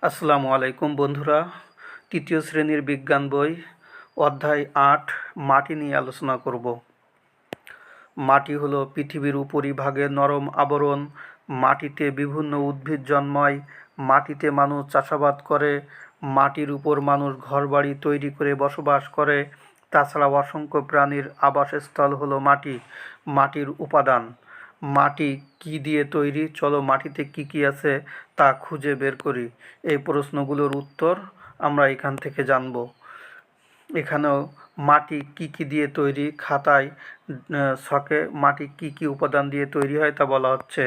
আসসালামু আলাইকুম বন্ধুরা। তৃতীয় শ্রেণীর বিজ্ঞান বই অধ্যায় ৮ মাটি নিয়ে আলোচনা করব। মাটি হলো পৃথিবীর উপরিভাগের নরম আবরণ। মাটিতে বিভিন্ন উদ্ভিদ জন্মায়। মাটিতে মানুষ চাষাবাদ করে। মাটির উপর মানুষ ঘরবাড়ি তৈরি করে বসবাস করে। তাছাড়াও অসংখ্য প্রাণীর আবাসস্থল হলো মাটি। মাটির উপাদান। মাটি কি দিয়ে তৈরি? চলো মাটিতে কি কি আছে তা খুঁজে বের করি। এই প্রশ্নগুলোর উত্তর আমরা এখান থেকে জানব। এখানেও মাটি কি কি দিয়ে তৈরি, খাতায় ছকে মাটি কি কি উপাদান দিয়ে তৈরি হয় তা বলা হচ্ছে।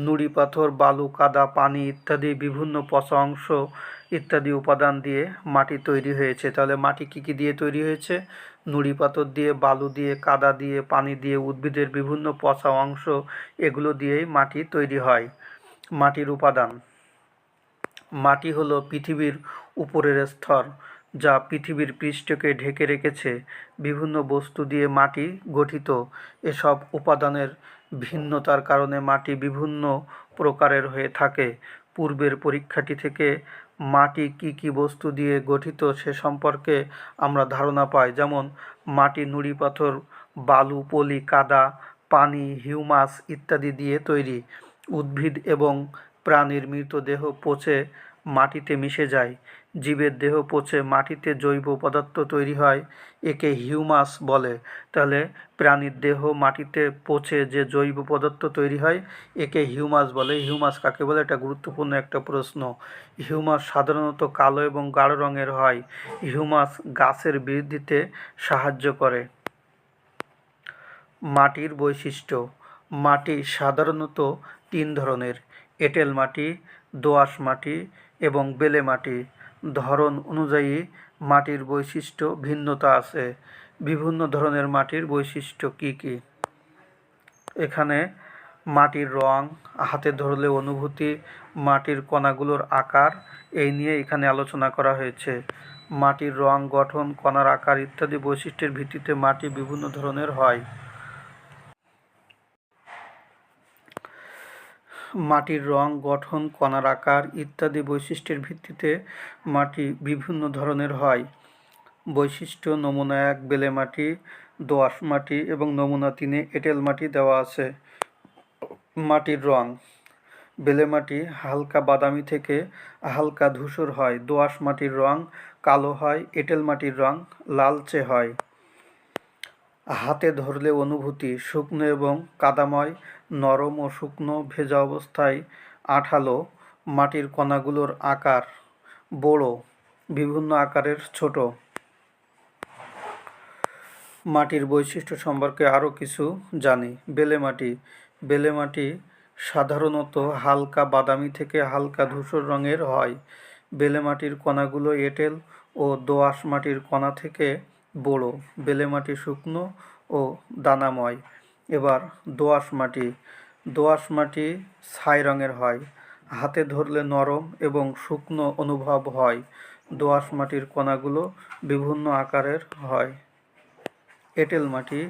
নুড়ি পাথর, বালু, কাদা, পানি ইত্যাদি বিভিন্ন পচা অংশ ইত্যাদি উপাদান দিয়ে মাটি তৈরি হয়েছে। তাহলে মাটি কি কি দিয়ে তৈরি হয়েছে? নুড়ি পাথর দিয়ে, বালু দিয়ে, কাদা দিয়ে, পানি দিয়ে, উদ্ভিদের বিভিন্ন পচা অংশ, এগুলো দিয়েই মাটি তৈরি হয়। মাটির উপাদান। মাটি হলো পৃথিবীর উপরের স্তর, যা পৃথিবীর পৃষ্ঠকে ঢেকে রেখেছে। বিভিন্ন বস্তু দিয়ে মাটি গঠিত। এসব উপাদানের ভিন্নতার কারণে মাটি বিভিন্ন প্রকারের হয়ে থাকে। পূর্বের পরীক্ষাটি থেকে মাটি কি কি বস্তু দিয়ে গঠিত সে সম্পর্কে আমরা ধারণা পাই। যেমন মাটি নুড়ি পাথর, বালু, পলি, কাদা, পানি, হিউমাস ইত্যাদি দিয়ে তৈরি। উদ্ভিদ এবং প্রাণীর মৃতদেহ পচে মাটিতে মিশে যায়। জীবের দেহ পচে মাটিতে জৈব পদার্থ তৈরি হয়, একে হিউমাস বলে। তাহলে প্রাণীর দেহ মাটিতে পচে যে জৈব পদার্থ তৈরি হয় একে হিউমাস বলে। হিউমাস কাকে বলে? এটা গুরুত্বপূর্ণ একটা প্রশ্ন। হিউমাস সাধারণত কালো এবং গাঢ় রঙের হয়। হিউমাস গাছের বৃদ্ধিতে সাহায্য করে। মাটির বৈশিষ্ট্য। মাটি সাধারণত তিন ধরনের: এঁটেল মাটি, দোআঁশ মাটি এবং বেলে মাটি। ধরন অনুযায়ী মাটির বৈশিষ্ট্য ভিন্নতা আছে। বিভিন্ন ধরনের মাটির বৈশিষ্ট্য কি কি? এখানে মাটির রং, হাতে ধরলে অনুভূতি, মাটির কণাগুলোর আকার, এই নিয়ে এখানে আলোচনা করা হয়েছে। মাটির রং, গঠন, কণার আকার ইত্যাদি বৈশিষ্ট্যের ভিত্তিতে মাটি বিভিন্ন ধরনের হয়। মাটির রং, গঠন, কণার আকার ইত্যাদি বৈশিষ্ট্যের ভিত্তিতে মাটি বিভিন্ন ধরনের হয়। বৈশিষ্ট্য: নমুনা 1 বেলে মাটি, দোআঁশ মাটি এবং নমুনা 3 এঁটেল মাটি দেওয়া আছে। মাটির রং: বেলে মাটি হালকা বাদামি থেকে হালকা ধূসর হয়। দোআঁশ মাটির রং কালো হয়। এঁটেল মাটির রং লালচে হয়। হাতে ধরলে অনুভূতি: শুকনো এবং কাদাময়, নরম ও শুকনো, ভেজা অবস্থায় আঠালো। মাটির কণাগুলোর আকার বড়, বিভিন্ন আকারের ছোট। মাটির বৈশিষ্ট্য সম্পর্কে আরও কিছু জানি। বেলে মাটি। বেলে মাটি সাধারণত হালকা বাদামি থেকে হালকা ধূসর রঙের হয়। বেলে মাটির কণাগুলো এঁটেল ও দোআঁশ মাটির কণা থেকে বড়। বেলে মাটি শুকনো ও দানাময়। এবার দোআঁশ মাটি। দোআঁশ মাটি ছাই রঙের হয়। হাতে ধরলে নরম এবং শুকনো অনুভব হয়। দোআঁশ মাটির কণাগুলো বিভিন্ন আকারের হয়। এঁটেল মাটি।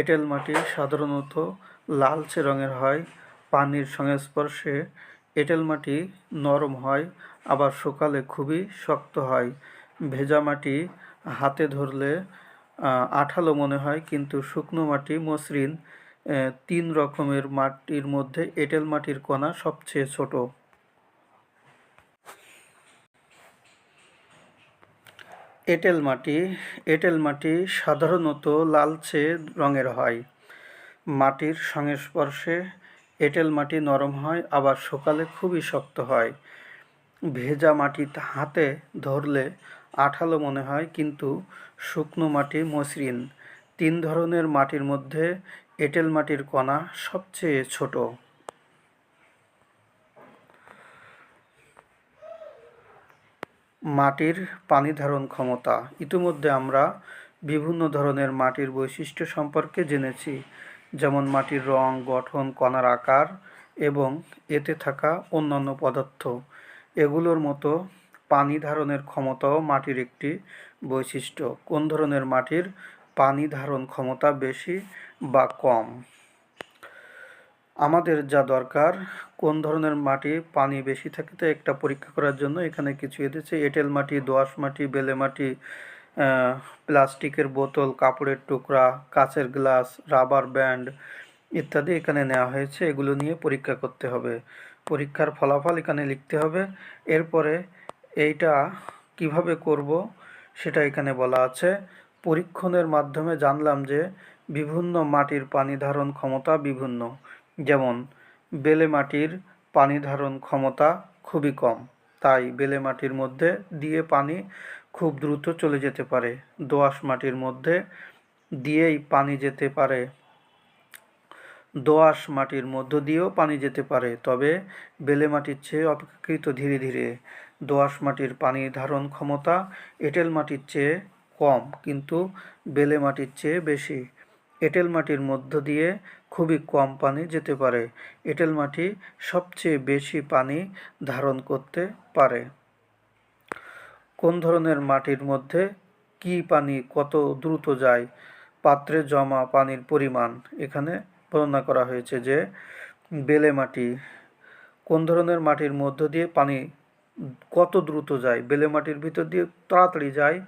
এঁটেল মাটি সাধারণত লালচে রঙের হয়। পানির সংস্পর্শে এঁটেল মাটি নরম হয়, আবার শুকালে খুবই শক্ত হয়। ভেজা মাটি হাতে ধরলে আঠালো মনে হয়, কিন্তু শুকনো মাটি মসৃণ। 3 রকমের মাটির মধ্যে এঁটেল মাটির কণা সবচেয়ে ছোট। এঁটেল মাটি। এঁটেল মাটি সাধারণত লালচে রঙের হয়। মাটির সংস্পর্শে এঁটেল মাটি নরম হয়, আবার শুকালে খুবই শক্ত হয়। ভেজা মাটি হাতে ধরলে আঠালো মনে হয়, কিন্তু শুকনো মাটি মসৃণ। 3 ধরনের মাটির মধ্যে এঁটেল মাটির কণা সবচেয়ে ছোট। মাটির পানি ধারণ ক্ষমতা। ইতিমধ্যে আমরা বিভিন্ন ধরনের মাটির বৈশিষ্ট্য সম্পর্কে জেনেছি, যেমন মাটির রং, গঠন, কণার আকার এবং এতে থাকা অন্যান্য পদার্থ। এগুলোর মতো পানি ধারণের ক্ষমতাও মাটির একটি বৈশিষ্ট্য। কোন ধরনের মাটির পানি ধারণ ক্ষমতা বেশি বা কম? আমাদের যা দরকার কোন ধরনের মাটি পানি বেশি থাকে তো একটা পরীক্ষা করার জন্য এখানে কিছু এসেছে এঁটেল মাটি, দোআঁশ মাটি, বেলে মাটি, প্লাস্টিকের বোতল, কাপড়ের টুকরা, কাঁচের গ্লাস, রাবার ব্যান্ড ইত্যাদি এখানে নেওয়া হয়েছে। এগুলো নিয়ে পরীক্ষা করতে হবে। পরীক্ষার ফলাফল এখানে লিখতে হবে। এরপরে এইটা কিভাবে করব সেটা এখানে বলা আছে। পরীক্ষণের মাধ্যমে জানলাম যে বিভিন্ন মাটির পানি ধারণ ক্ষমতা বিভিন্ন। যেমন বেলে মাটির পানি ধারণ ক্ষমতা খুবই কম, তাই বেলে মাটির মধ্যে দিয়ে পানি খুব দ্রুত চলে যেতে পারে। দোআঁশ মাটির মধ্যে দিয়েই পানি যেতে পারে, দোআঁশ মাটির মধ্য দিয়েও পানি যেতে পারে, তবে বেলে মাটির চেয়ে অপেক্ষাকৃত ধীরে ধীরে। দোআঁশ মাটির পানি ধারণ ক্ষমতা এঁটেল মাটির চেয়ে কম, কিন্তু বেলে মাটির চেয়ে বেশি। এঁটেল মাটির মধ্য দিয়ে খুবই কম পানি যেতে পারে। এঁটেল মাটি সবচেয়ে বেশি পানি ধারণ করতে পারে। কোন ধরনের মাটির মধ্যে কি পানি কত দ্রুত যায়? পাত্রে জমা পানির পরিমাণ এখানে বর্ণনা করা হয়েছে যে বেলে মাটি কোন ধরনের মাটির মধ্য দিয়ে পানি কত দ্রুত যায়। বেলে মাটির ভিতর দিয়ে তাড়াতাড়ি যায়,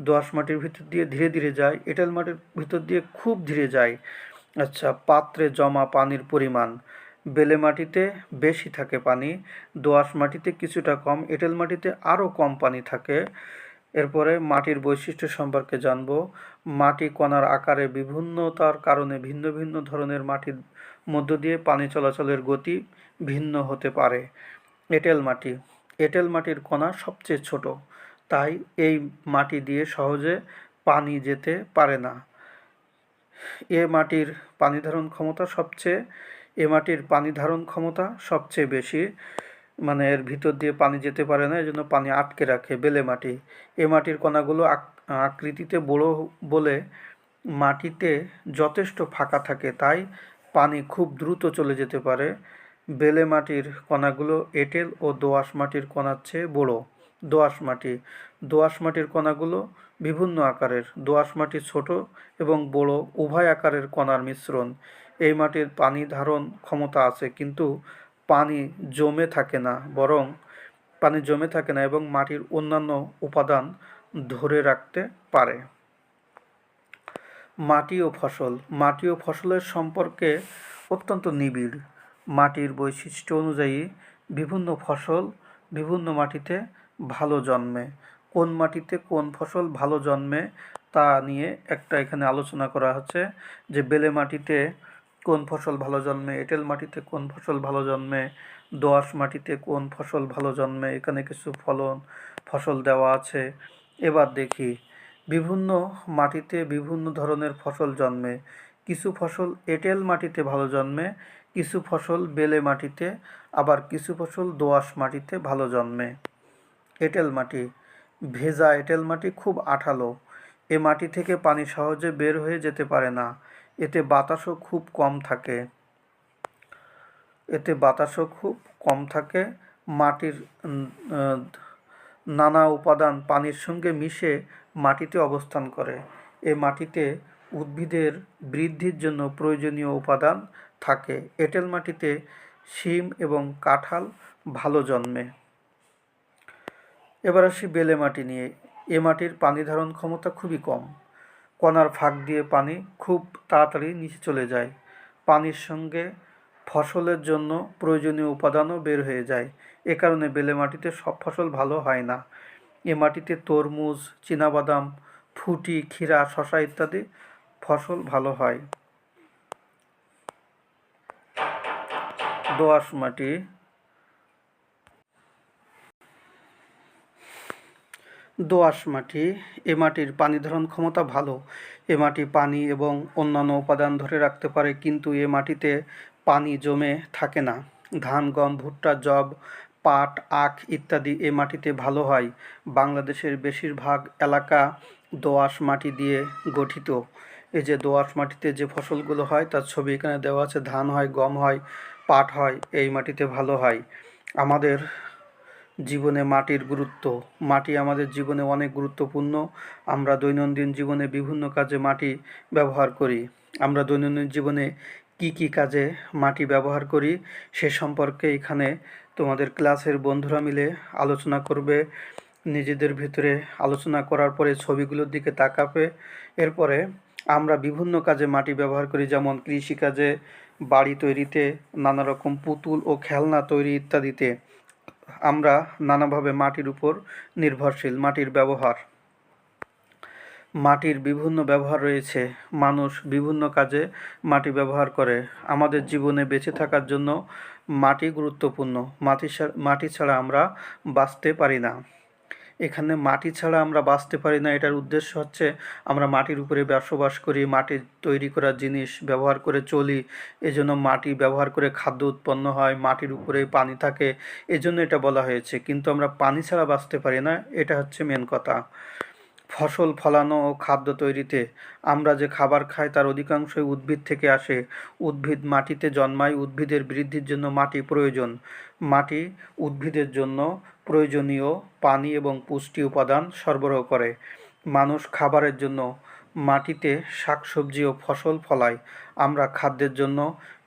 দোআঁশ মাটির ভিতর দিয়ে ধীরে ধীরে যায়, এঁটেল মাটির ভিতর দিয়ে খুব ধীরে যায়। আচ্ছা, পাত্রে জমা পানির পরিমাণ বেলে মাটিতে বেশি থাকে পানি, দোআঁশ মাটিতে কিছুটা কম, এঁটেল মাটিতে আরও কম পানি থাকে। এরপরে মাটির বৈশিষ্ট্য সম্পর্কে জানব। মাটি কণার আকারে বিভিন্নতার কারণে ভিন্ন ভিন্ন ধরনের মাটির মধ্য দিয়ে পানি চলাচলের গতি ভিন্ন হতে পারে। এঁটেল মাটি, এঁটেল মাটির কণা সবচেয়ে ছোট, তাই এই মাটি দিয়ে সহজে পানি যেতে পারে না। এ মাটির পানি ধারণ ক্ষমতা সবচেয়ে বেশি, মানে এর ভিতর দিয়ে পানি যেতে পারে না, এজন্য পানি আটকে রাখে। বেলে মাটি, এ মাটির কণাগুলো আকৃতিতে বড় বলে মাটিতে যথেষ্ট ফাঁকা থাকে, তাই পানি খুব দ্রুত চলে যেতে পারে। বেলে মাটির কণাগুলো এঁটেল ও দোআঁশ মাটির কণার চেয়ে বড়। দোআঁশ মাটি, দোআঁশ মাটির কণাগুলো বিভিন্ন আকারের। দোআঁশ মাটি ছোট এবং বড় উভয় আকারের কণার মিশ্রণ। এই মাটির পানি ধারণ ক্ষমতা আছে, কিন্তু পানি জমে থাকে না এবং মাটির অন্যান্য উপাদান ধরে রাখতে পারে। মাটি ও ফসল, মাটি ও ফসলের সম্পর্কে অত্যন্ত নিবিড়। মাটির বৈশিষ্ট্য অনুযায়ী বিভিন্ন ফসল বিভিন্ন মাটিতে ভালো জন্মে। কোন মাটিতে কোন ফসল ভালো জন্মে তা নিয়ে একটা এখানে আলোচনা করা হচ্ছে, যে বেলে মাটিতে কোন ফসল ভালো জন্মে, এঁটেল মাটিতে কোন ফসল ভালো জন্মে, দোআঁশ মাটিতে কোন ফসল ভালো জন্মে। এখানে কিছু ফসল দেওয়া আছে। এবার দেখি, বিভিন্ন মাটিতে বিভিন্ন ধরনের ফসল জন্মে। কিছু ফসল এঁটেল মাটিতে ভালো জন্মে, কিছু ফসল বেলে মাটিতে, আবার কিছু ফসল দোআঁশ মাটিতে ভালো জন্মে। এঁটেল মাটি, ভেজা এঁটেল মাটি খুব আঠালো। এ মাটি থেকে পানি সহজে বের হয়ে যেতে পারে না। এতে বাতাসও খুব কম থাকে। মাটির নানা উপাদান পানির সঙ্গে মিশে মাটিতে অবস্থান করে। এ মাটিতে উদ্ভিদের বৃদ্ধির জন্য প্রয়োজনীয় উপাদান থাকে। এঁটেল মাটিতে শিম এবং কাঁঠাল ভালো জন্মে। এবার আসি বেলে মাটি নিয়ে। এ মাটির পানি ধারণ ক্ষমতা খুবই কম। কণার ফাঁক দিয়ে পানি খুব তাড়াতাড়ি নিচে চলে যায়। পানির সঙ্গে ফসলের জন্য প্রয়োজনীয় উপাদানও বের হয়ে যায়। এ কারণে বেলে মাটিতে সব ফসল ভালো হয় না। এ মাটিতে তরমুজ, চীনাবাদাম, ফুটি, ক্ষীরা, শসা ইত্যাদি ফসল ভালো হয়। দোআঁশ মাটি, দোআঁশ মাটি, এ মাটির পানি ধারণ ক্ষমতা ভালো। এ মাটি পানি এবং অন্যান্য উপাদান ধরে রাখতে পারে, কিন্তু এ মাটিতে পানি জমে থাকে না। ধান, গম, ভুট্টা, যব, পাট, আখ ইত্যাদি এ মাটিতে ভালো হয়। বাংলাদেশের বেশিরভাগ এলাকা দোআঁশ মাটি দিয়ে গঠিত। এই যে দোআঁশ মাটিতে যে ফসলগুলো হয় তার ছবি এখানে দেওয়া আছে। ধান হয়, গম হয়, পাট হয়, এই মাটিতে ভালো হয়। আমাদের জীবনে মাটির গুরুত্ব, মাটি আমাদের জীবনে অনেক গুরুত্বপূর্ণ। আমরা দৈনন্দিন জীবনে বিভিন্ন কাজে মাটি ব্যবহার করি। আমরা দৈনন্দিন জীবনে কি কি কাজে মাটি ব্যবহার করি সে সম্পর্কে এখানে তোমাদের ক্লাসের বন্ধুরা মিলে আলোচনা করবে। নিজেদের ভিতরে আলোচনা করার পরে ছবিগুলোর দিকে তাকাবে। এরপরে আমরা বিভিন্ন কাজে মাটি ব্যবহার করি, যেমন কৃষিকাজে, বাড়ি তৈরিতে, নানা রকম পুতুল ও খেলনা তৈরি ইত্যাদিতে আমরা নানাভাবে মাটির উপর নির্ভরশীল। মাটির ব্যবহার, মাটির বিভিন্ন ব্যবহার রয়েছে। মানুষ বিভিন্ন কাজে মাটি ব্যবহার করে। আমাদের জীবনে বেঁচে থাকার জন্য মাটি গুরুত্বপূর্ণ। মাটি ছাড়া আমরা বাঁচতে পারি না। এখানে মাটি ছাড়া আমরা বাঁচতে পারি না, এটার উদ্দেশ্য হচ্ছে আমরা মাটির উপরে বসবাস করি, মাটির তৈরি করা জিনিস ব্যবহার করে চলি, এজন্য মাটি ব্যবহার করে খাদ্য উৎপন্ন হয়, মাটির উপরে পানি থাকে, এজন্য এটা বলা হয়েছে। কিন্তু আমরা পানি ছাড়া বাঁচতে পারি না, এটা হচ্ছে মেন কথা। ফসল ফলানো ও খাদ্য তৈরিতে আমরা যে খাবার খাই তার অধিকাংশই উদ্ভিদ থেকে আসে। উদ্ভিদ মাটিতে জন্মায়। উদ্ভিদের বৃদ্ধির জন্য মাটি প্রয়োজন। মাটি উদ্ভিদের জন্য প্রয়োজনীয় পানি এবং পুষ্টি উপাদান সরবরাহ করে। মানুষ খাবারের জন্য মাটিতে শাকসবজি ও ফসল ফলায়। আমরা খাদ্যের জন্য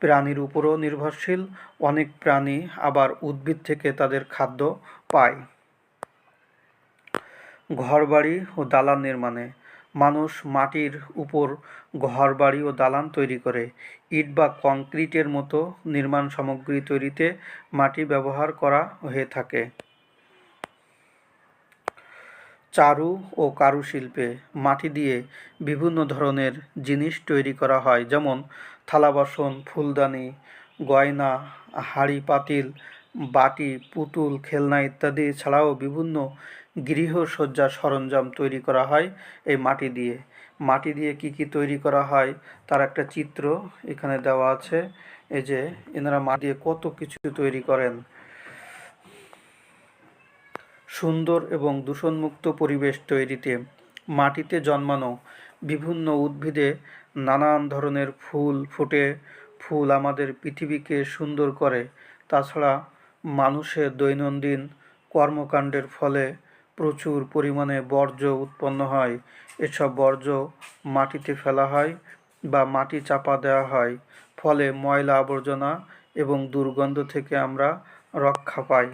প্রাণীর উপরও নির্ভরশীল। অনেক প্রাণী আবার উদ্ভিদ থেকে তাদের খাদ্য পায়। ঘরবাড়ি ও দালান নির্মাণে মানুষ মাটির উপর ঘরবাড়ি ও দালান তৈরি করে। ইট বা কংক্রিটের মতো নির্মাণ সামগ্রী তৈরিতে মাটি ব্যবহার করা হয়ে থাকে। চারু ও কারুশিল্পে মাটি দিয়ে বিভিন্ন ধরনের জিনিস তৈরি করা হয়, যেমন থালা বাসন, ফুলদানি, গয়না, হাঁড়ি পাতিল, বাটি, পুতুল, খেলনা ইত্যাদি ছাড়াও বিভিন্ন গৃহসজ্জার সরঞ্জাম তৈরি করা হয় এই মাটি দিয়ে। মাটি দিয়ে কি কি তৈরি করা হয় তার একটা চিত্র এখানে দেওয়া আছে। এই যে এনারা মাটি দিয়ে কত কিছু তৈরি করেন। সুন্দর এবং দূষণমুক্ত পরিবেশ তৈরিতে মাটিতে জন্মানো বিভিন্ন উদ্ভিদে নানান ধরনের ফুল ফোটে। ফুল আমাদের পৃথিবীকে সুন্দর করে। তাছাড়া মানুষের দৈনন্দিন কর্মকাণ্ডের ফলে প্রচুর পরিমাণে বর্জ্য উৎপন্ন হয়। এসব বর্জ্য মাটিতে ফেলা হয় বা মাটি চাপা দেওয়া হয়, ফলে ময়লা আবর্জনা এবং দুর্গন্ধ থেকে আমরা রক্ষা পাই।